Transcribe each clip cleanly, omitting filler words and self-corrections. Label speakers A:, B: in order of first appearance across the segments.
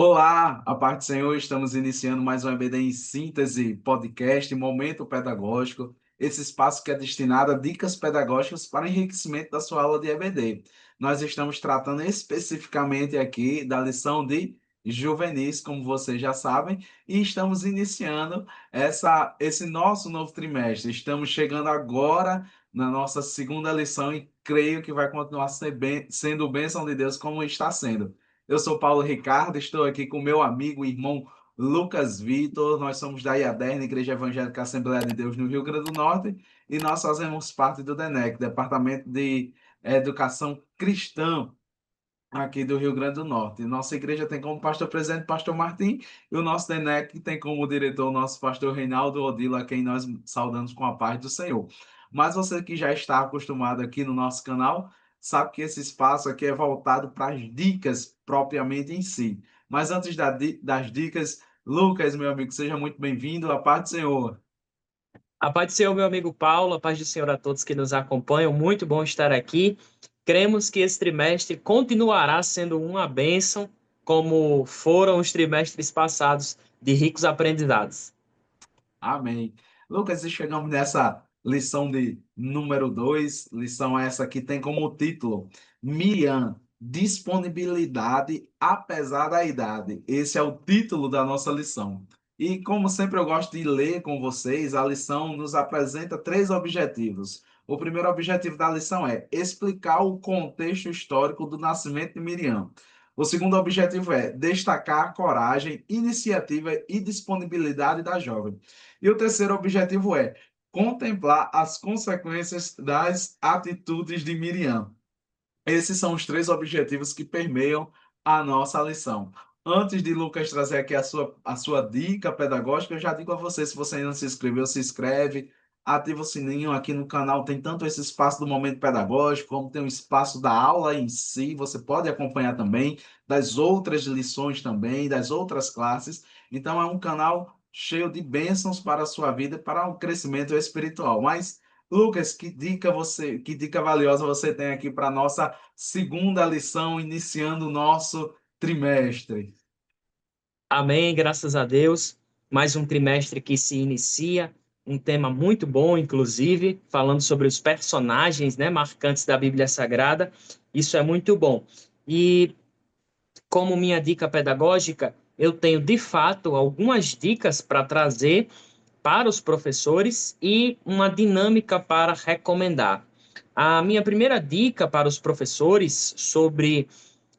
A: Olá, a paz do Senhor, estamos iniciando mais um EBD em síntese, podcast, momento pedagógico, esse espaço que é destinado a dicas pedagógicas para enriquecimento da sua aula de EBD. Nós estamos tratando especificamente aqui da lição de juvenis, como vocês já sabem, e estamos iniciando esse nosso novo trimestre. Estamos chegando agora na nossa segunda lição e creio que vai continuar sendo bênção de Deus como está sendo. Eu sou Paulo Ricardo, estou aqui com meu amigo e irmão Lucas Vitor. Nós somos da IADERN, Igreja Evangélica Assembleia de Deus no Rio Grande do Norte, e nós fazemos parte do DENEC, Departamento de Educação Cristã, aqui do Rio Grande do Norte. Nossa igreja tem como pastor presidente pastor Martim, e o nosso DENEC tem como diretor o nosso pastor Reinaldo Odilo, a quem nós saudamos com a paz do Senhor. Mas você que já está acostumado aqui no nosso canal, sabe que esse espaço aqui é voltado para as dicas propriamente em si. Mas antes das dicas, Lucas, meu amigo, seja muito bem-vindo, a paz do Senhor.
B: A paz do Senhor, meu amigo Paulo, a paz do Senhor a todos que nos acompanham. Muito bom estar aqui. Cremos que esse trimestre continuará sendo uma bênção, como foram os trimestres passados de ricos aprendizados.
A: Amém. Lucas, e chegamos nessa lição de número 2, lição essa que tem como título Miriam, disponibilidade apesar da idade. Esse é o título da nossa lição. E como sempre eu gosto de ler com vocês, a lição nos apresenta três objetivos. O primeiro objetivo da lição é explicar o contexto histórico do nascimento de Miriam. O segundo objetivo é destacar a coragem, iniciativa e disponibilidade da jovem. E o terceiro objetivo é contemplar as consequências das atitudes de Miriam. Esses são os três objetivos que permeiam a nossa lição. Antes de Lucas trazer aqui a sua dica pedagógica, eu já digo a você, se você ainda não se inscreveu, se inscreve, ativa o sininho aqui no canal, tem tanto esse espaço do momento pedagógico, como tem o espaço da aula em si, você pode acompanhar também, das outras lições também, das outras classes. Então é um canal cheio de bênçãos para a sua vida, para o crescimento espiritual. Mas Lucas, que dica valiosa você tem aqui para nossa segunda lição, iniciando o nosso trimestre?
B: Amém, graças a Deus. Mais um trimestre que se inicia, um tema muito bom, inclusive, falando sobre os personagens, né, marcantes da Bíblia Sagrada. Isso é muito bom. E como minha dica pedagógica, eu tenho de fato algumas dicas para trazer para os professores e uma dinâmica para recomendar. A minha primeira dica para os professores sobre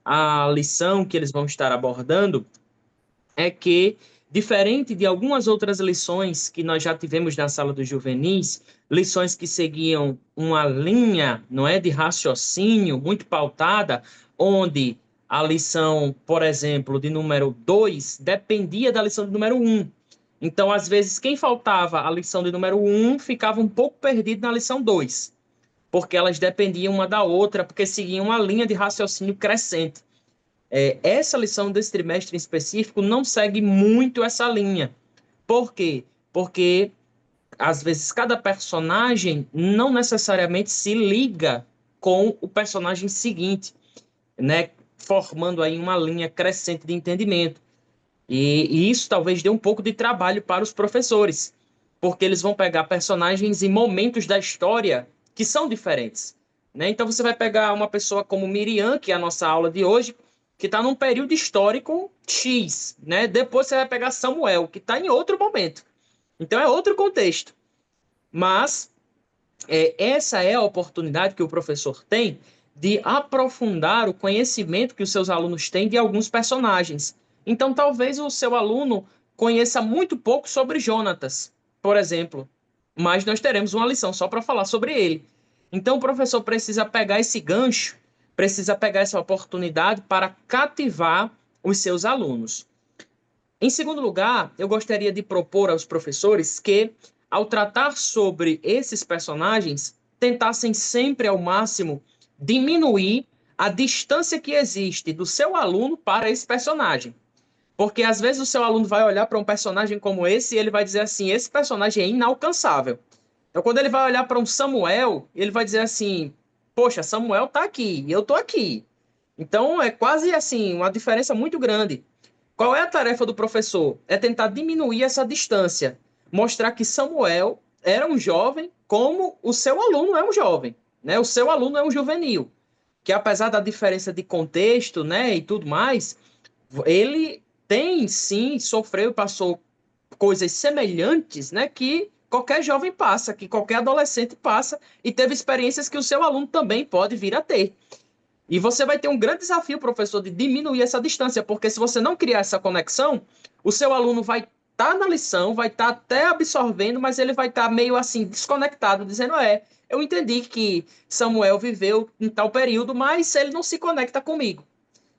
B: a lição que eles vão estar abordando é que, diferente de algumas outras lições que nós já tivemos na sala dos juvenis, lições que seguiam uma linha, não é, de raciocínio muito pautada, onde a lição, por exemplo, de número 2 dependia da lição de número 1. Então, às vezes, quem faltava a lição de número 1 ficava um pouco perdido na lição 2, porque elas dependiam uma da outra, porque seguiam uma linha de raciocínio crescente. Essa lição desse trimestre em específico não segue muito essa linha. Por quê? Porque, às vezes, cada personagem não necessariamente se liga com o personagem seguinte, né? Formando aí uma linha crescente de entendimento. E isso talvez dê um pouco de trabalho para os professores, porque eles vão pegar personagens e momentos da história que são diferentes, né? Então você vai pegar uma pessoa como Miriam, que é a nossa aula de hoje, que está num período histórico X, né? Depois você vai pegar Samuel, que está em outro momento. Então é outro contexto. Mas essa é a oportunidade que o professor tem de aprofundar o conhecimento que os seus alunos têm de alguns personagens. Então, talvez o seu aluno conheça muito pouco sobre Jonatas, por exemplo, mas nós teremos uma lição só para falar sobre ele. Então, o professor precisa pegar esse gancho, precisa pegar essa oportunidade para cativar os seus alunos. Em segundo lugar, eu gostaria de propor aos professores que, ao tratar sobre esses personagens, tentassem sempre ao máximo diminuir a distância que existe do seu aluno para esse personagem. Porque às vezes o seu aluno vai olhar para um personagem como esse e ele vai dizer assim: esse personagem é inalcançável. Então, quando ele vai olhar para um Samuel, ele vai dizer assim: poxa, Samuel está aqui, eu estou aqui. Então, é quase assim, uma diferença muito grande. Qual é a tarefa do professor? É tentar diminuir essa distância, mostrar que Samuel era um jovem como o seu aluno é um jovem, né? O seu aluno é um juvenil, que apesar da diferença de contexto, né, e tudo mais, ele tem sim sofreu e passou coisas semelhantes, né, que qualquer jovem passa, que qualquer adolescente passa e teve experiências que o seu aluno também pode vir a ter. E você vai ter um grande desafio, professor, de diminuir essa distância, porque se você não criar essa conexão, o seu aluno vai estar na lição, vai estar até absorvendo, mas ele vai estar meio assim desconectado, dizendo: eu entendi que Samuel viveu em tal período, mas ele não se conecta comigo.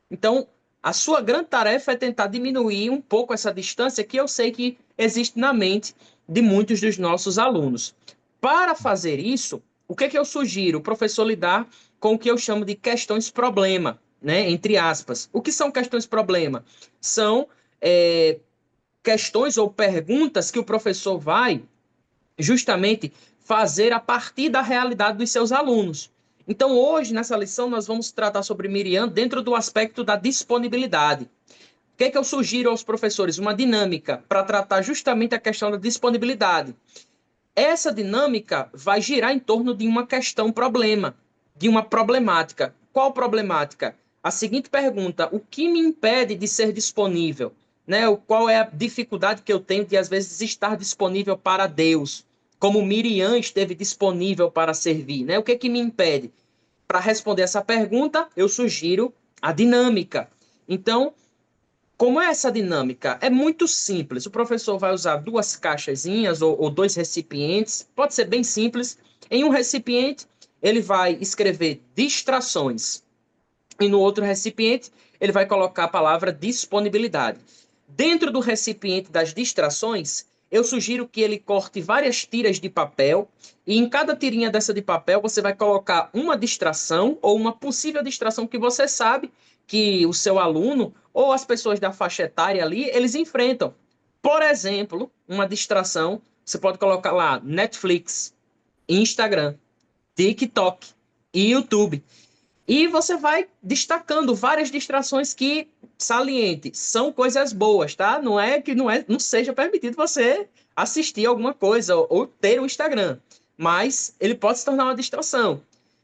B: Então, a sua grande tarefa é tentar diminuir um pouco essa distância que eu sei que existe na mente de muitos dos nossos alunos. Para fazer isso, o que eu sugiro? O professor lidar com o que eu chamo de questões problema, né? Entre aspas. O que são questões problema? São questões ou perguntas que o professor vai justamente fazer a partir da realidade dos seus alunos. Então, hoje, nessa lição, nós vamos tratar sobre Miriam dentro do aspecto da disponibilidade. O que eu sugiro aos professores? Uma dinâmica para tratar justamente a questão da disponibilidade. Essa dinâmica vai girar em torno de uma questão-problema, de uma problemática. Qual problemática? A seguinte pergunta: o que me impede de ser disponível? Né? Qual é a dificuldade que eu tenho de, às vezes, estar disponível para Deus? Como Miriam esteve disponível para servir? Né? O que me impede? Para responder essa pergunta, eu sugiro a dinâmica. Então, como é essa dinâmica? É muito simples. O professor vai usar duas caixazinhas ou dois recipientes, pode ser bem simples. Em um recipiente, ele vai escrever distrações, e no outro recipiente, ele vai colocar a palavra disponibilidade. Dentro do recipiente das distrações, eu sugiro que ele corte várias tiras de papel, e em cada tirinha dessa de papel você vai colocar uma distração ou uma possível distração que você sabe que o seu aluno ou as pessoas da faixa etária ali, eles enfrentam. Por exemplo, uma distração, você pode colocar lá Netflix, Instagram, TikTok e YouTube. E você vai destacando várias distrações que, saliente, são coisas boas, tá? Não seja permitido você assistir alguma coisa ou ter um Instagram, mas ele pode se tornar uma distração.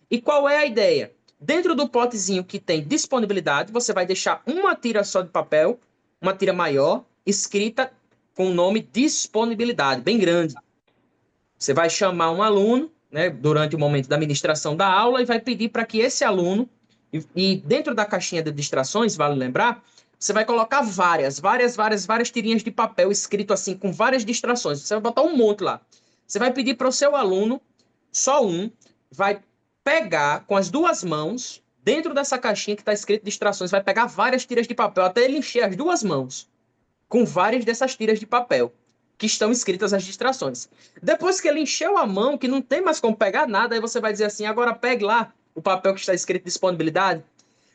B: E qual é a ideia? Dentro do potezinho que tem disponibilidade, você vai deixar uma tira só de papel, uma tira maior, escrita com o nome disponibilidade, bem grande. Você vai chamar um aluno, né, durante o momento da administração da aula e vai pedir para que esse aluno, e dentro da caixinha de distrações, vale lembrar, você vai colocar várias tirinhas de papel escrito assim, com várias distrações. Você vai botar um monte lá. Você vai pedir para o seu aluno, só um, vai pegar com as duas mãos, dentro dessa caixinha que está escrito distrações, vai pegar várias tiras de papel até ele encher as duas mãos com várias dessas tiras de papel que estão escritas as distrações. Depois que ele encheu a mão, que não tem mais como pegar nada, aí você vai dizer assim: agora pegue lá o papel que está escrito disponibilidade.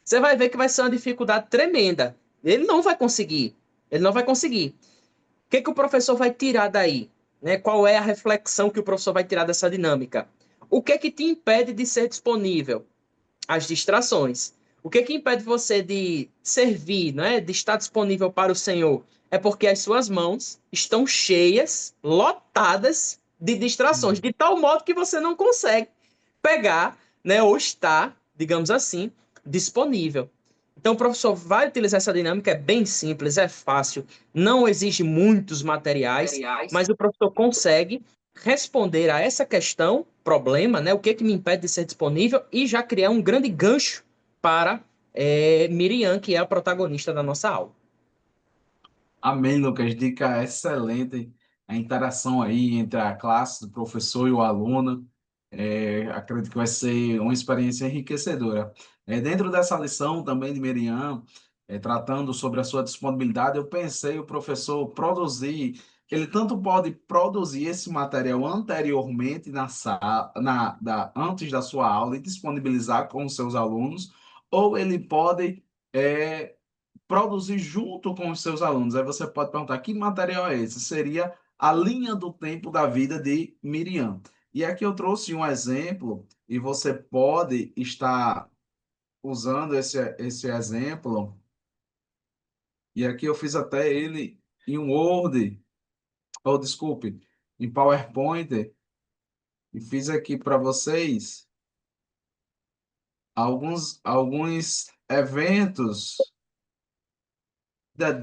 B: Você vai ver que vai ser uma dificuldade tremenda. Ele não vai conseguir. Ele não vai conseguir. O que o professor vai tirar daí? Né? Qual é a reflexão que o professor vai tirar dessa dinâmica? O que te impede de ser disponível? As distrações. O que impede você de servir, né? De estar disponível para o Senhor? É porque as suas mãos estão cheias, lotadas de distrações, de tal modo que você não consegue pegar, né? Ou estar, digamos assim, disponível. Então, o professor vai utilizar essa dinâmica, é bem simples, é fácil, não exige muitos materiais, mas o professor consegue responder a essa questão, problema, né? O que me impede de ser disponível e já criar um grande gancho para Miriam, que é a protagonista da nossa aula.
A: Amém, Lucas. Dica excelente. A interação aí entre a classe, o professor e o aluno. Acredito que vai ser uma experiência enriquecedora. Dentro dessa lição também de Miriam, tratando sobre a sua disponibilidade, eu pensei o professor produzir, ele tanto pode produzir esse material anteriormente na sala, antes da sua aula e disponibilizar com os seus alunos, ou ele pode produzir junto com os seus alunos. Aí você pode perguntar: que material é esse? Seria a linha do tempo da vida de Miriam. E aqui eu trouxe um exemplo, e você pode estar usando esse exemplo E aqui eu fiz até ele em um Word, ou desculpe, em PowerPoint, e fiz aqui para vocês alguns eventos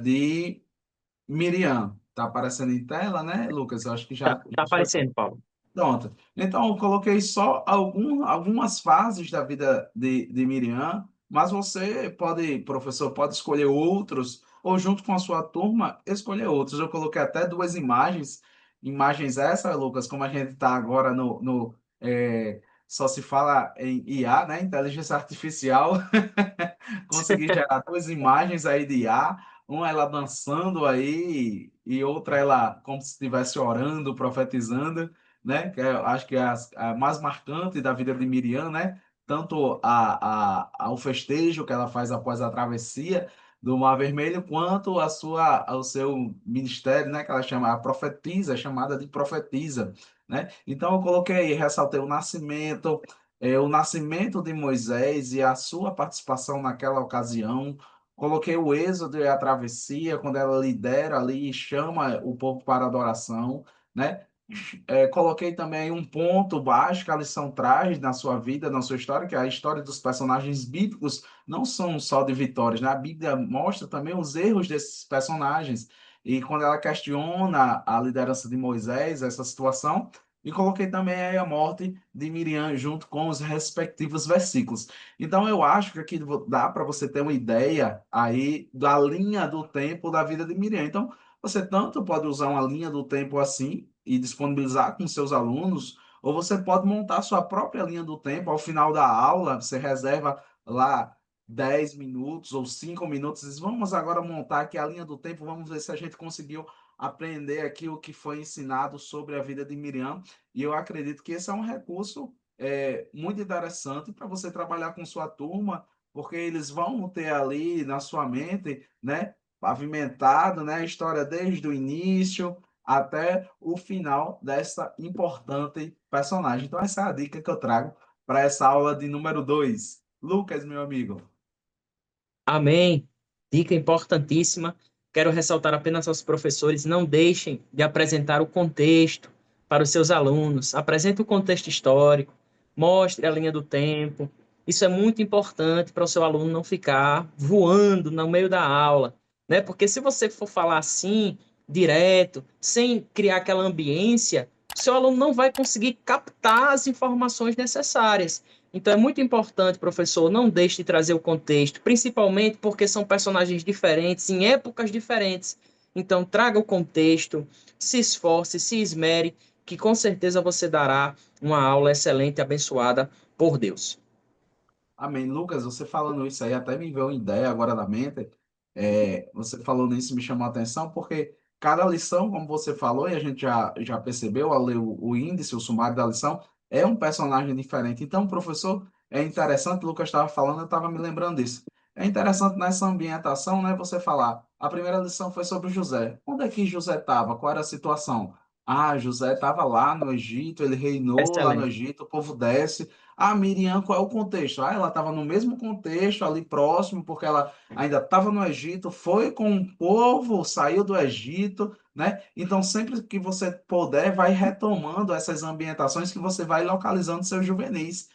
A: de Miriam. Tá aparecendo em tela, né, Lucas? Eu acho que
B: Tá,
A: já
B: tá
A: chegou.
B: aparecendo, Paulo.
A: Pronto. Então, eu coloquei só algumas fases da vida de Miriam, mas você pode, professor, pode escolher outros, ou junto com a sua turma, escolher outros. Eu coloquei até duas imagens, imagens essas, Lucas, como a gente está agora só se fala em IA, né? Inteligência Artificial. Consegui gerar duas imagens aí de IA, uma ela dançando aí e outra ela como se estivesse orando, profetizando, né? Que eu acho que é a mais marcante da vida de Miriam, né? Tanto o festejo que ela faz após a travessia do Mar Vermelho, quanto o seu ministério, né? Que ela chama, a profetisa, é chamada de profetisa, né? Então eu coloquei, ressaltei o nascimento de Moisés e a sua participação naquela ocasião. Coloquei o êxodo e a travessia, quando ela lidera ali e chama o povo para adoração, né? Coloquei também um ponto baixo que a lição traz na sua vida, na sua história, que é a história dos personagens bíblicos não são só de vitórias, né? A Bíblia mostra também os erros desses personagens. E quando ela questiona a liderança de Moisés, essa situação, e coloquei também aí a morte de Miriam junto com os respectivos versículos. Então eu acho que aqui dá para você ter uma ideia aí da linha do tempo da vida de Miriam. Então, você tanto pode usar uma linha do tempo assim e disponibilizar com seus alunos, ou você pode montar sua própria linha do tempo. Ao final da aula, você reserva lá 10 minutos ou 5 minutos, diz, vamos agora montar aqui a linha do tempo, vamos ver se a gente conseguiu aprender aqui o que foi ensinado sobre a vida de Miriam. E eu acredito que esse é um recurso muito interessante para você trabalhar com sua turma, porque eles vão ter ali na sua mente, né, pavimentado, né, a história desde o início até o final dessa importante personagem. Então, essa é a dica que eu trago para essa aula de número 2. Lucas, meu amigo.
B: Amém. Dica importantíssima. Quero ressaltar apenas aos professores: não deixem de apresentar o contexto para os seus alunos. Apresente o contexto histórico, mostre a linha do tempo. Isso é muito importante para o seu aluno não ficar voando no meio da aula, né? Porque se você for falar assim, direto, sem criar aquela ambiência, o seu aluno não vai conseguir captar as informações necessárias. Então é muito importante, professor, não deixe de trazer o contexto, principalmente porque são personagens diferentes, em épocas diferentes. Então traga o contexto, se esforce, se esmere, que com certeza você dará uma aula excelente e abençoada por Deus.
A: Amém. Lucas, você falando isso aí até me veio uma ideia agora na mente. Você falando isso me chamou a atenção porque cada lição, como você falou, e a gente já percebeu ao ler o índice, o sumário da lição, é um personagem diferente. Então, professor, é interessante, o Lucas estava falando, eu estava me lembrando disso. É interessante nessa ambientação, né, você falar. A primeira lição foi sobre José. Onde é que José estava? Qual era a situação? Ah, José estava lá no Egito, ele reinou lá no
B: Excelente.
A: Egito, o povo desce. A Miriam, qual é o contexto? Ah, ela estava no mesmo contexto, ali próximo, porque ela ainda estava no Egito, foi com o povo, saiu do Egito, né? Então, sempre que você puder, vai retomando essas ambientações que você vai localizando seus juvenis.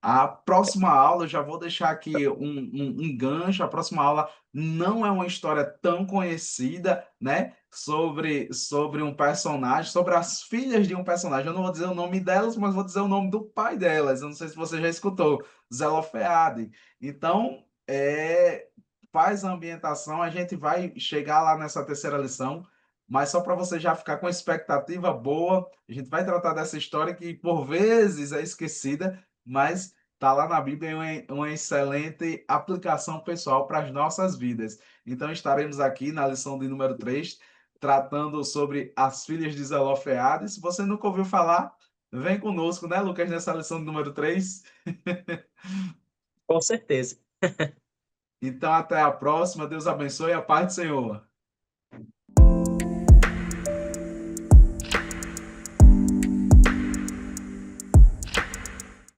A: A próxima aula, eu já vou deixar aqui um gancho. A próxima aula não é uma história tão conhecida, né? Sobre um personagem, sobre as filhas de um personagem. Eu não vou dizer o nome delas, mas vou dizer o nome do pai delas. Eu não sei se você já escutou, Zelofeade. Então, faz a ambientação. A gente vai chegar lá nessa terceira lição, mas só para você já ficar com expectativa boa, a gente vai tratar dessa história que por vezes é esquecida, mas está lá na Bíblia uma excelente aplicação pessoal para as nossas vidas. Então, estaremos aqui na lição de número 3 tratando sobre as filhas de Zelofeade. Se você nunca ouviu falar, vem conosco, né, Lucas, nessa lição de número 3.
B: Com certeza.
A: Então, até a próxima. Deus abençoe e a paz do Senhor.